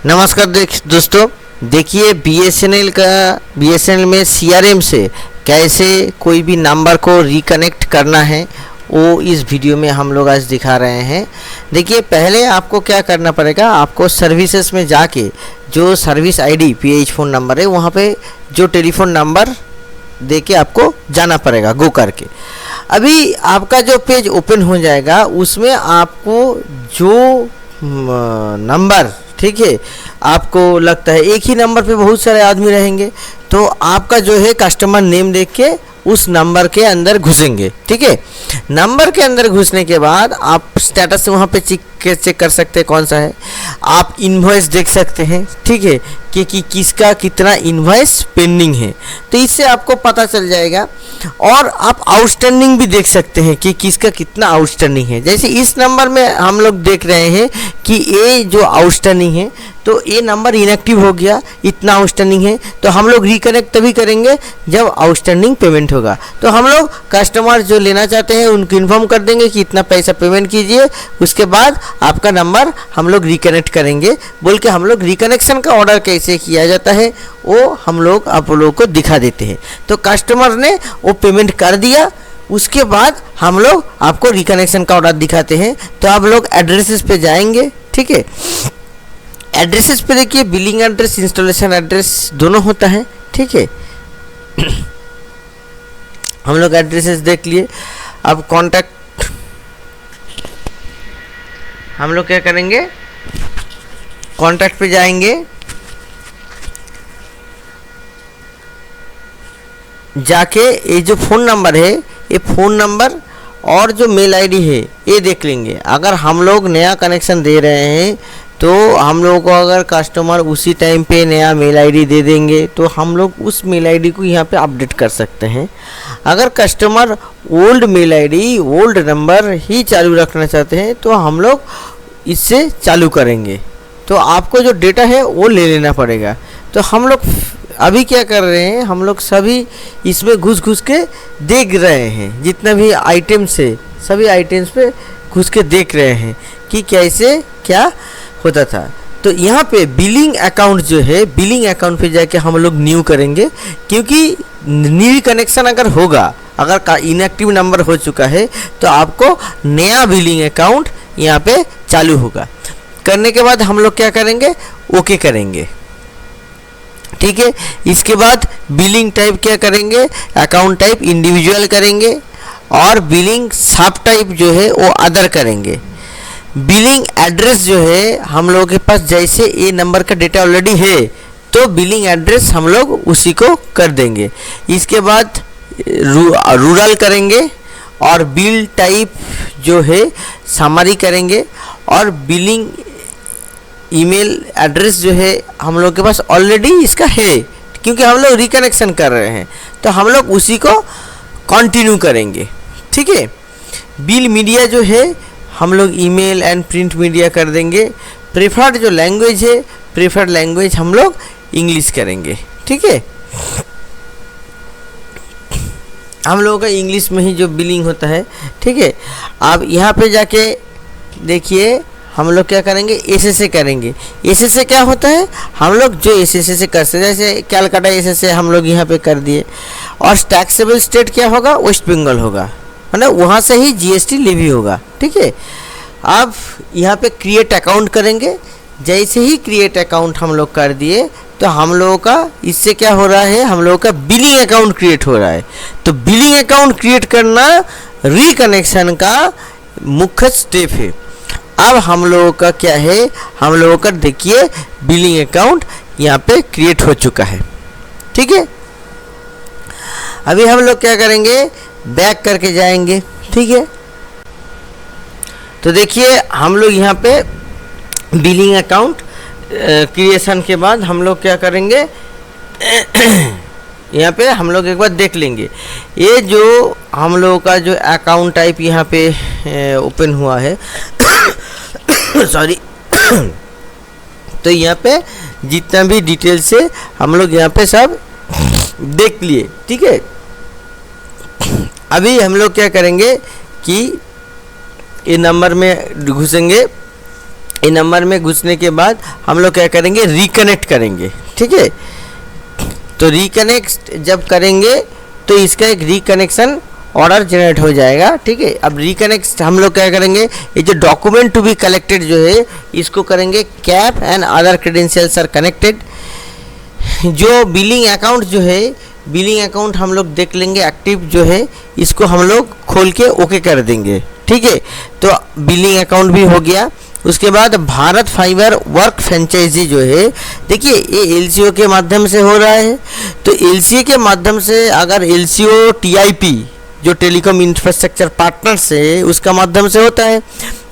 नमस्कार दोस्तों, देखिए बीएसएनएल में सीआरएम से कैसे कोई भी नंबर को रिकनेक्ट करना है वो इस वीडियो में हम लोग आज दिखा रहे हैं। देखिए, पहले आपको क्या करना पड़ेगा, आपको सर्विसेज में जाके जो service ID pH phone number है वहाँ पे जो टेलीफोन नंबर दे के आपको जाना पड़ेगा गो करके। अभी आपका जो पेज ओपन हो जाएगा उसमें आपको जो नंबर, ठीक है, आपको लगता है एक ही नंबर पे बहुत सारे आदमी रहेंगे तो आपका जो है कस्टमर नेम देख के उस नंबर के अंदर घुसेंगे। ठीक है, नंबर के अंदर घुसने के बाद आप स्टेटस वहाँ पे चेक कर सकते हैं कौन सा है। आप इनवॉइस देख सकते हैं, ठीक है, कि किसका कितना इनवॉइस पेंडिंग है, तो इससे आपको पता चल जाएगा। और आप आउटस्टैंडिंग भी देख सकते हैं कि किसका कितना आउटस्टैंडिंग है। जैसे इस नंबर में हम लोग देख रहे हैं कि ये जो आउटस्टैंडिंग है तो ये नंबर इनएक्टिव हो गया, इतना आउटस्टैंडिंग है, तो हम लोग रिकनेक्ट तभी करेंगे जब आउटस्टैंडिंग पेमेंट होगा। तो हम लोग कस्टमर जो लेना चाहते हैं उनको इन्फॉर्म कर देंगे कि इतना पैसा पेमेंट कीजिए, उसके बाद आपका नंबर हम लोग रिकनेक्ट करेंगे बोल के हम लोग रिकनेक्शन का ऑर्डर कैसे किया जाता है वो हम लोग आप लोगों को दिखा देते हैं। तो कस्टमर ने वो पेमेंट कर दिया, उसके बाद हम लोग आपको रिकनेक्शन का ऑर्डर दिखाते हैं। तो आप लोग एड्रेसेस पे जाएंगे, ठीक है, एड्रेसेस पे देखिए बिलिंग एड्रेस, इंस्टॉलेशन एड्रेस दोनों होता है, ठीक है। हम लोग एड्रेसेस देख लिए। अब कॉन्टैक्ट हम लोग क्या करेंगे, कॉन्टैक्ट पे जाएंगे, जाके ये जो फ़ोन नंबर है ये फ़ोन नंबर और जो मेल आईडी है ये देख लेंगे। अगर हम लोग नया कनेक्शन दे रहे हैं तो हम लोगों को अगर कस्टमर उसी टाइम पे नया मेल आईडी दे देंगे तो हम लोग उस मेल आईडी को यहाँ पे अपडेट कर सकते हैं। अगर customer old mail ID, old number ही चालू रखना चाहते हैं तो हम लोग इससे चालू करेंगे। तो आपको जो डेटा है वो ले लेना पड़ेगा। तो हम लोग अभी क्या कर रहे हैं, हम लोग सभी इसमें घुस के देख रहे हैं, जितना भी आइटम्स है सभी आइटम्स पे घुस के देख रहे हैं कि कैसे क्या होता था। तो यहाँ पे बिलिंग अकाउंट जो है, बिलिंग अकाउंट पे जाके हम लोग न्यू करेंगे, क्योंकि न्यू कनेक्शन अगर होगा, अगर इनएक्टिव नंबर हो चुका है तो आपको नया बिलिंग अकाउंट यहाँ पे चालू होगा। करने के बाद हम लोग क्या करेंगे, ओके करेंगे, ठीक है। इसके बाद बिलिंग टाइप क्या करेंगे, अकाउंट टाइप इंडिविजुअल करेंगे और बिलिंग सब टाइप जो है वो अदर करेंगे। बिलिंग एड्रेस जो है हम लोगों के पास, जैसे ये नंबर का डेटा ऑलरेडी है तो बिलिंग एड्रेस हम लोग उसी को कर देंगे। इसके बाद रूरल करेंगे और बिल टाइप जो है समरी करेंगे और बिलिंग ईमेल एड्रेस जो है हम लोग के पास ऑलरेडी इसका है, क्योंकि हम लोग रिकनेक्शन कर रहे हैं तो हम लोग उसी को कंटिन्यू करेंगे, ठीक है। बिल मीडिया जो है हम लोग ईमेल एंड प्रिंट मीडिया कर देंगे। प्रेफर्ड जो लैंग्वेज है, प्रेफर्ड लैंग्वेज हम लोग इंग्लिश करेंगे, ठीक है। हम लोगों का इंग्लिश में ही जो बिलिंग होता है, ठीक है। आप यहाँ पे जाके देखिए हम लोग क्या करेंगे, एसएसए करेंगे। एसएसए क्या होता है, हम लोग जो एसएसए से कर सकते, जैसे कैलकाटा एसएसए हम लोग यहाँ पे कर दिए। और टैक्सेबल स्टेट क्या होगा, वेस्ट बंगाल होगा, है ना, वहाँ से ही जीएसटी लेवी होगा, ठीक है। अब यहाँ पे क्रिएट अकाउंट करेंगे। जैसे ही क्रिएट अकाउंट हम लोग कर दिए तो हम लोगों का इससे क्या हो रहा है, हम लोगों का बिलिंग अकाउंट क्रिएट हो रहा है। तो बिलिंग अकाउंट क्रिएट करना रिकनेक्शन का मुख्य स्टेप है। अब हम लोगों का क्या है, हम लोगों का देखिए बिलिंग अकाउंट यहाँ पे क्रिएट हो चुका है, ठीक है। अभी हम लोग क्या करेंगे, बैक करके जाएंगे, ठीक है। तो देखिए हम लोग यहाँ पे बिलिंग अकाउंट क्रिएशन के बाद हम लोग क्या करेंगे, यहाँ पे हम लोग एक बार देख लेंगे ये जो हम लोगों का जो अकाउंट टाइप यहाँ पे ओपन हुआ है सॉरी तो यहाँ पे जितना भी डिटेल्स है हम लोग यहाँ पे सब देख लिए, ठीक है। अभी हम लोग क्या करेंगे कि ये नंबर में घुसेंगे ये नंबर में घुसने के बाद हम लोग क्या करेंगे, रिकनेक्ट करेंगे। ठीक है, तो रिकनेक्ट जब करेंगे तो इसका एक रिकनेक्शन ऑर्डर जनरेट हो जाएगा। ठीक है, अब रिकनेक्ट हम लोग क्या करेंगे, ये जो डॉक्यूमेंट टू बी कलेक्टेड जो है इसको करेंगे cap and other credentials are connected. जो बिलिंग अकाउंट जो है, बिलिंग अकाउंट हम लोग देख लेंगे एक्टिव जो है, इसको हम लोग खोल के ओके कर देंगे। ठीक है, तो बिलिंग अकाउंट भी हो गया। उसके बाद भारत फाइबर वर्क फ्रेंचाइजी जो है, देखिए ये एलसीओ के माध्यम से हो रहा है। तो एलसीओ के माध्यम से अगर एलसीओ टीआईपी जो टेलीकॉम इंफ्रास्ट्रक्चर पार्टनर्स है उसका माध्यम से होता है,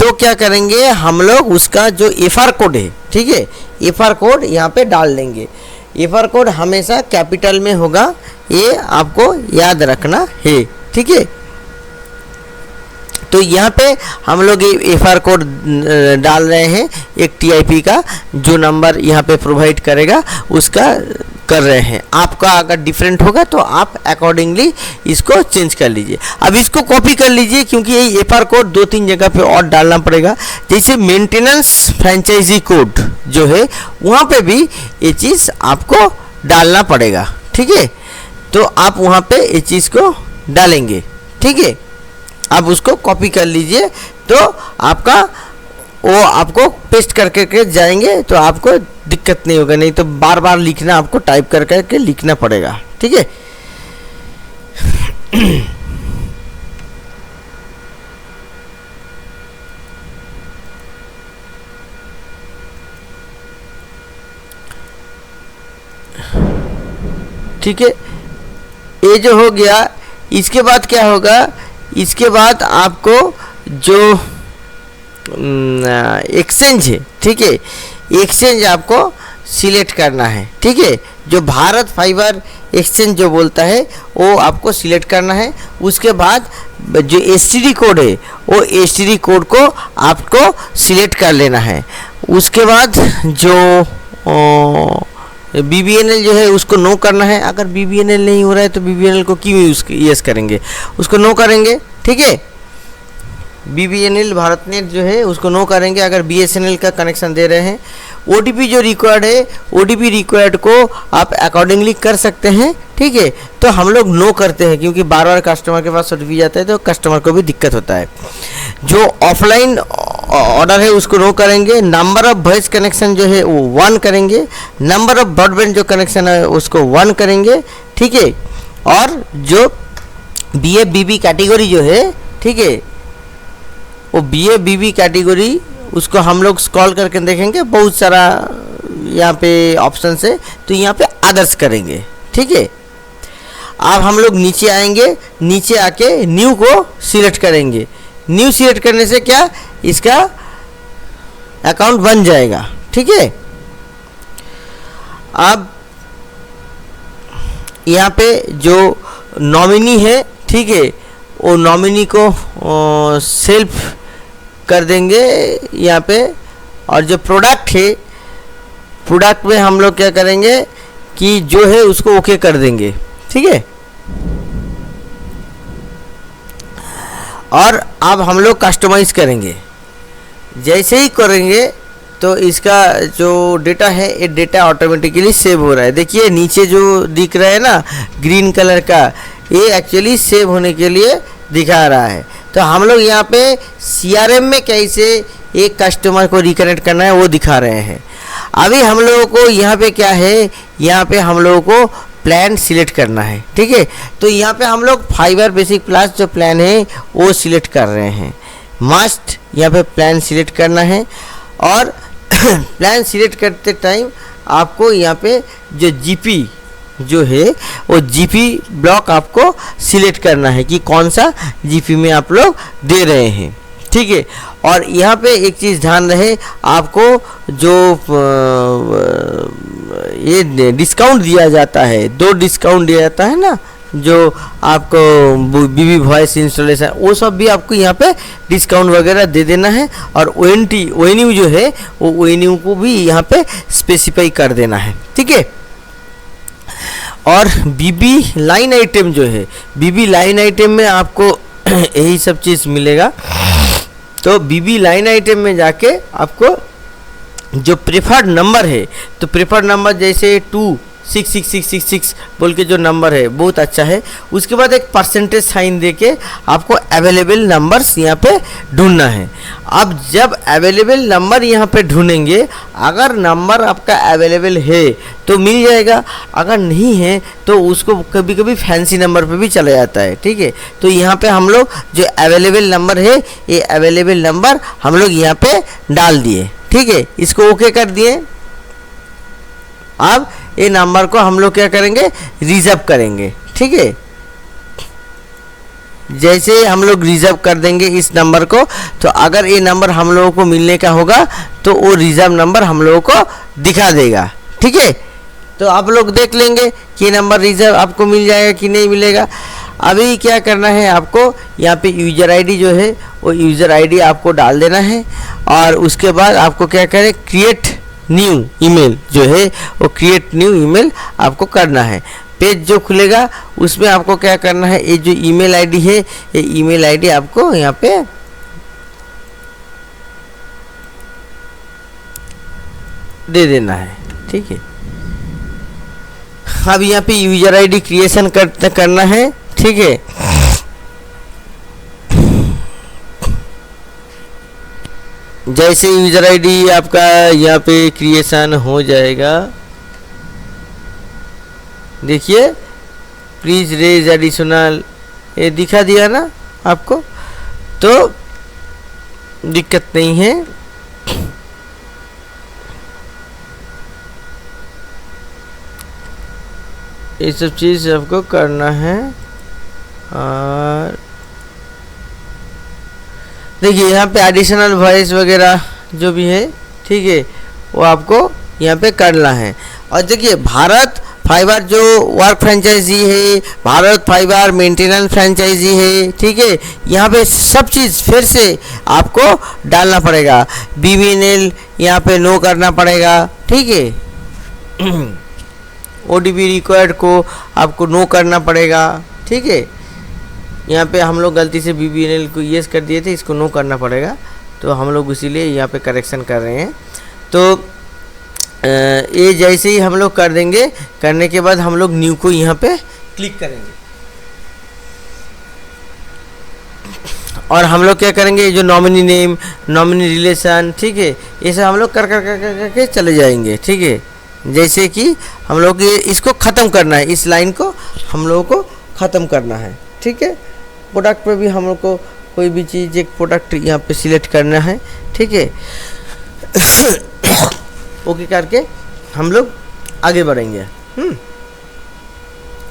तो क्या करेंगे हम लोग उसका जो एफआर कोड है, ठीक है, एफआर कोड यहाँ पे डाल देंगे। एफआर कोड हमेशा कैपिटल में होगा, ये आपको याद रखना है। ठीक है, तो यहाँ पे हम लोग ये एफआर कोड डाल रहे हैं, एक टीआईपी का जो नंबर यहाँ पे प्रोवाइड करेगा उसका कर रहे हैं। आपका अगर डिफरेंट होगा तो आप अकॉर्डिंगली इसको चेंज कर लीजिए। अब इसको कॉपी कर लीजिए क्योंकि ये एफआर कोड 2-3 जगह पे और डालना पड़ेगा। जैसे मेंटेनेंस फ्रेंचाइजी कोड जो है वहाँ पे भी ये चीज़ आपको डालना पड़ेगा। ठीक है, तो आप वहाँ पे ये चीज़ को डालेंगे। ठीक है, आप उसको कॉपी कर लीजिए तो आपका वो आपको पेस्ट करके जाएंगे तो आपको दिक्कत नहीं होगा, नहीं तो बार बार लिखना, आपको टाइप कर करके लिखना पड़ेगा। ठीक है, ठीक है, ये जो हो गया। इसके बाद क्या होगा, इसके बाद आपको जो एक्सचेंज है, ठीक है, एक्सचेंज आपको सिलेक्ट करना है। ठीक है, जो भारत फाइबर एक्सचेंज जो बोलता है वो आपको सिलेक्ट करना है। उसके बाद जो एसटीडी कोड है वो एसटीडी कोड को आपको सिलेक्ट कर लेना है। उसके बाद जो बीबीएनएल जो है उसको नो करना है। अगर बीबीएनएल नहीं हो रहा है तो बीबीएनएल को क्यों यूज़ करेंगे, उसको नो करेंगे। ठीक है, बीबीएनएल भारतनेट जो है उसको नो करेंगे। अगर बीएसएनएल का कनेक्शन दे रहे हैं, ओटीपी जो रिक्वायर्ड है, ओटीपी रिक्वायर्ड को आप अकॉर्डिंगली कर सकते हैं। ठीक है, तो हम लोग नो करते हैं क्योंकि बार बार कस्टमर के पास ओटीपी जाता है तो कस्टमर को भी दिक्कत होता है। जो ऑफलाइन ऑर्डर है उसको नो करेंगे। नंबर ऑफ वॉइस कनेक्शन जो है वो 1 करेंगे। नंबर ऑफ ब्रॉडबैंड जो कनेक्शन है उसको 1 करेंगे। ठीक है, और जो BFBB कैटेगरी जो है, ठीक है, वो BFBB कैटेगरी उसको हम लोग स्क्रॉल करके देखेंगे, बहुत सारा यहाँ पे ऑप्शन है, तो यहाँ पे अदर्स करेंगे। ठीक है, अब हम लोग नीचे आएंगे, नीचे आके न्यू को सिलेक्ट करेंगे। न्यू सिलेक्ट करने से क्या, इसका अकाउंट बन जाएगा। ठीक है, अब यहाँ पे जो नॉमिनी है, ठीक है, वो नॉमिनी को सेल्फ कर देंगे यहाँ पे। और जो प्रोडक्ट है, प्रोडक्ट में हम लोग क्या करेंगे कि जो है उसको ओके कर देंगे। ठीक है, और अब हम लोग कस्टमाइज करेंगे। जैसे ही करेंगे तो इसका जो डेटा है ये डेटा ऑटोमेटिकली सेव हो रहा है। देखिए नीचे जो दिख रहा है ना ग्रीन कलर का, ये एक्चुअली सेव होने के लिए दिखा रहा है। तो हम लोग यहाँ पे CRM में कैसे एक कस्टमर को रिकनेक्ट करना है वो दिखा रहे हैं। अभी हम लोगों को यहाँ पे क्या है, यहाँ पे हम लोगों को प्लान सिलेक्ट करना है। ठीक है, तो यहाँ पे हम लोग फाइबर बेसिक प्लस जो प्लान है वो सिलेक्ट कर रहे हैं। मस्ट यहाँ पे प्लान सिलेक्ट करना है। और प्लान सिलेक्ट करते टाइम आपको यहाँ पे जो GP जो है वो GP ब्लॉक आपको सिलेक्ट करना है कि कौन सा GP में आप लोग दे रहे हैं। ठीक है, और यहाँ पे एक चीज़ ध्यान रहे, आपको जो ये डिस्काउंट दिया जाता है, 2 डिस्काउंट दिया जाता है ना, जो आपको BB वॉइस इंस्टॉलेशन, वो सब भी आपको यहाँ पे डिस्काउंट वगैरह दे देना है। और ONU जो है वो ONU को भी यहाँ पे स्पेसिफाई कर देना है। ठीक है, और BB लाइन आइटम जो है, BB लाइन आइटम में आपको यही सब चीज़ मिलेगा। तो बीबी लाइन आइटम में जाके आपको जो प्रेफर्ड नंबर है, तो प्रेफर्ड नंबर जैसे 266666 बोल के जो नंबर है बहुत अच्छा है। उसके बाद एक परसेंटेज साइन देके आपको अवेलेबल नंबर्स यहाँ पे ढूंढना है। अब जब अवेलेबल नंबर यहाँ पे ढूंढेंगे, अगर नंबर आपका अवेलेबल है तो मिल जाएगा, अगर नहीं है तो उसको कभी कभी फैंसी नंबर पे भी चला जाता है। ठीक है, तो यहाँ पे हम लोग जो अवेलेबल नंबर है, ये अवेलेबल नंबर हम लोग यहाँ पे डाल दिए। ठीक है, इसको ओके कर दिए। अब ये नंबर को हम लोग क्या करेंगे, रिजर्व करेंगे। ठीक है, जैसे हम लोग रिजर्व कर देंगे इस नंबर को, तो अगर ये नंबर हम लोगों को मिलने का होगा तो वो रिजर्व नंबर हम लोगों को दिखा देगा। ठीक है, तो आप लोग देख लेंगे कि नंबर रिजर्व आपको मिल जाएगा कि नहीं मिलेगा। अभी क्या करना है आपको, यहाँ पे यूज़र आईडी जो है वो यूज़र आईडी आपको डाल देना है, और उसके बाद आपको क्या करें, क्रिएट न्यू ईमेल जो है वो क्रिएट न्यू ईमेल आपको करना है। पेज जो खुलेगा उसमें आपको क्या करना है, ये जो ईमेल आईडी है, ये ईमेल आईडी आपको यहाँ पे दे देना है। ठीक है, अब यहाँ पे यूजर आईडी क्रिएशन करना है। ठीक है, जैसे यूजर आईडी आपका यहाँ पे क्रिएशन हो जाएगा, देखिए प्लीज रेज एडिशनल, ये दिखा दिया ना आपको, तो दिक्कत नहीं है। ये सब चीज़ आपको करना है। और देखिए यहाँ पे एडिशनल वॉइस वगैरह जो भी है, ठीक है, वो आपको यहाँ पे करना है। और देखिए भारत फाइबर जो वर्क फ्रेंचाइजी है, भारत फाइबर मेंटेनेंस फ्रेंचाइजी है, ठीक है, यहाँ पे सब चीज़ फिर से आपको डालना पड़ेगा। BBNL यहाँ पे नो करना पड़ेगा। ठीक है, ODB रिक्वायर्ड को आपको नो करना पड़ेगा। ठीक है, यहाँ पे हम लोग गलती से BBNL को येस कर दिए थे, इसको नो करना पड़ेगा, तो हम लोग इसीलिए यहाँ पे करेक्शन कर रहे हैं। तो ये जैसे ही हम लोग कर देंगे, करने के बाद हम लोग न्यू को यहाँ पे क्लिक करेंगे, और हम लोग क्या करेंगे, जो नॉमिनी नेम, नॉमिनी रिलेशन, ठीक है, ये सब हम लोग कर चले जाएंगे। ठीक है, जैसे कि हम लोग इसको ख़त्म करना है, इस लाइन को हम लोगों को ख़त्म करना है। ठीक है, प्रोडक्ट पे भी हम लोग को कोई भी चीज़, एक प्रोडक्ट यहाँ पे सिलेक्ट करना है। ठीक है, ओके करके हम लोग आगे बढ़ेंगे।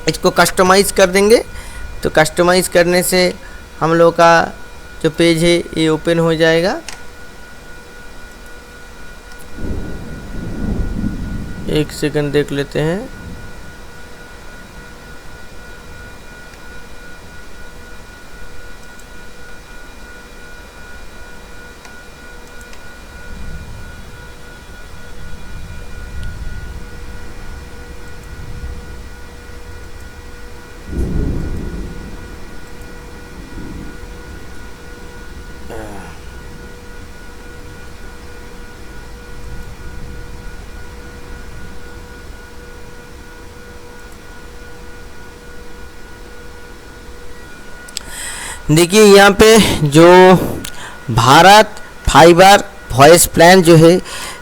इसको कस्टमाइज़ कर देंगे, तो कस्टमाइज़ करने से हम लोग का जो पेज है ये ओपन हो जाएगा। एक सेकंड देख लेते हैं। देखिए यहाँ पे जो भारत फाइबर वॉइस प्लान जो है,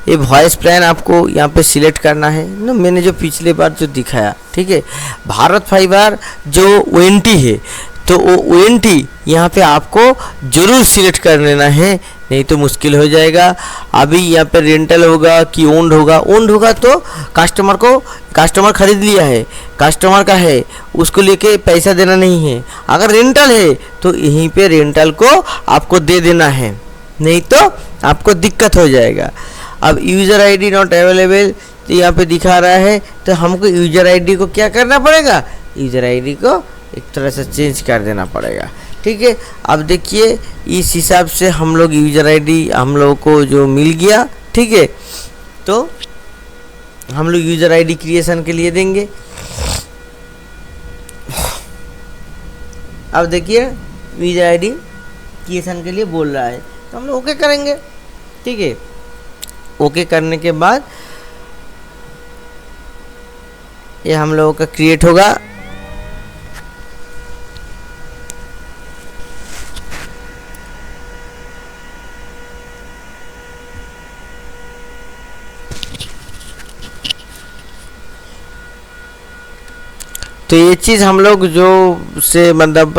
ये वॉइस प्लान आपको यहाँ पे सिलेक्ट करना है ना, मैंने जो पिछले बार जो दिखाया। ठीक है, भारत फाइबर जो ONT है, तो वो ONT यहाँ पे आपको ज़रूर सिलेक्ट कर लेना है, नहीं तो मुश्किल हो जाएगा। अभी यहाँ पे रेंटल होगा कि ओन्ड होगा, ओन्ड होगा तो कस्टमर खरीद लिया है, कस्टमर का है, उसको लेके पैसा देना नहीं है। अगर रेंटल है तो यहीं पे रेंटल को आपको दे देना है, नहीं तो आपको दिक्कत हो जाएगा। अब यूज़र आईडी नॉट अवेलेबल, तो यहाँ पे दिखा रहा है, तो हमको यूज़र आईडी को क्या करना पड़ेगा, यूज़र आईडी को एक तरह से चेंज कर देना पड़ेगा। ठीक है, अब देखिए इस हिसाब से हम लोग यूज़र आईडी हम लोगों को जो मिल गया। ठीक है, तो हम लोग यूज़र आईडी क्रिएशन के लिए देंगे। अब देखिए यूज़र आईडी क्रिएशन के लिए बोल रहा है, तो हम लोग ओके करेंगे। ठीक है, ओके करने के बाद ये हम लोगों का क्रिएट होगा। तो ये चीज़ हम लोग जो से मतलब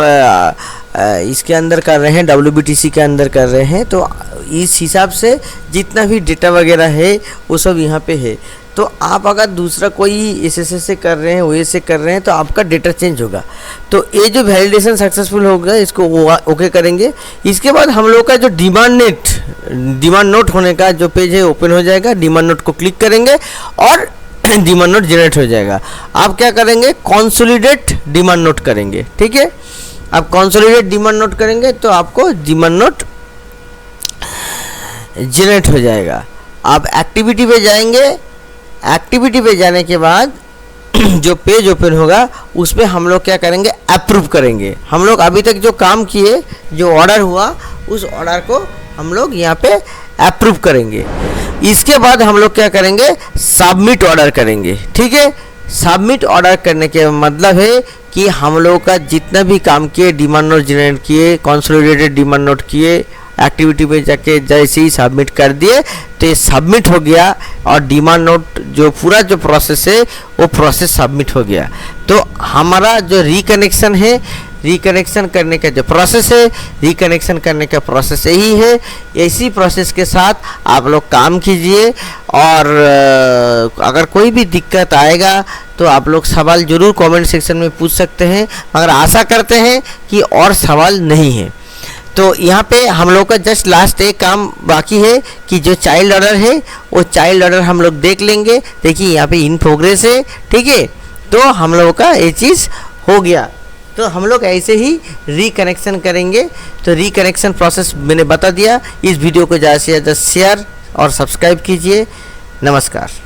इसके अंदर कर रहे हैं, WBTC के अंदर कर रहे हैं, तो इस हिसाब से जितना भी डेटा वगैरह है वो सब यहाँ पे है। तो आप अगर दूसरा कोई SSS से कर रहे हैं, OS से कर रहे हैं, तो आपका डेटा चेंज होगा। तो ये जो वैलिडेशन सक्सेसफुल होगा इसको ओके करेंगे। इसके बाद हम लोग का जो डिमांड नोट होने का जो पेज है ओपन हो जाएगा। डिमांड नोट को क्लिक करेंगे और डिमांड नोट जनरेट हो जाएगा। आप क्या करेंगे, कंसोलिडेट डिमांड नोट करेंगे। ठीक है, आप कंसोलिडेट डिमांड नोट करेंगे तो आपको डिमांड नोट जनरेट हो जाएगा। आप एक्टिविटी पे जाएंगे। एक्टिविटी पे जाने के बाद जो पेज ओपन होगा उसमें हम लोग क्या करेंगे, अप्रूव करेंगे। हम लोग अभी तक जो काम किए, जो ऑर्डर हुआ, उस ऑर्डर को हम लोग यहाँ पे अप्रूव करेंगे। इसके बाद हम लोग क्या करेंगे, सबमिट ऑर्डर करेंगे। ठीक है, सबमिट ऑर्डर करने के मतलब है कि हम लोग का जितना भी काम किए, डिमांड नोट जनरेट किए, कंसोलिडेटेड डिमांड नोट किए, एक्टिविटी पे जाके जैसे ही सबमिट कर दिए तो ये सबमिट हो गया और डिमांड नोट जो पूरा जो प्रोसेस है वो प्रोसेस सबमिट हो गया। तो हमारा जो रिकनेक्शन है, रिकनेक्शन करने का जो प्रोसेस है, रिकनेक्शन करने का प्रोसेस यही है। इसी प्रोसेस के साथ आप लोग काम कीजिए और अगर कोई भी दिक्कत आएगा तो आप लोग सवाल ज़रूर कमेंट सेक्शन में पूछ सकते हैं, मगर आशा करते हैं कि और सवाल नहीं है। तो यहाँ पे हम लोग का जस्ट लास्ट एक काम बाकी है कि जो चाइल्ड ऑर्डर है वो चाइल्ड ऑर्डर हम लोग देख लेंगे। देखिए यहाँ पे इन प्रोग्रेस है। ठीक है, तो हम लोगों का ये चीज़ हो गया। तो हम लोग ऐसे ही रिकनेक्शन करेंगे। तो रिकनेक्शन प्रोसेस मैंने बता दिया। इस वीडियो को ज़्यादा से ज़्यादा शेयर और सब्सक्राइब कीजिए। नमस्कार।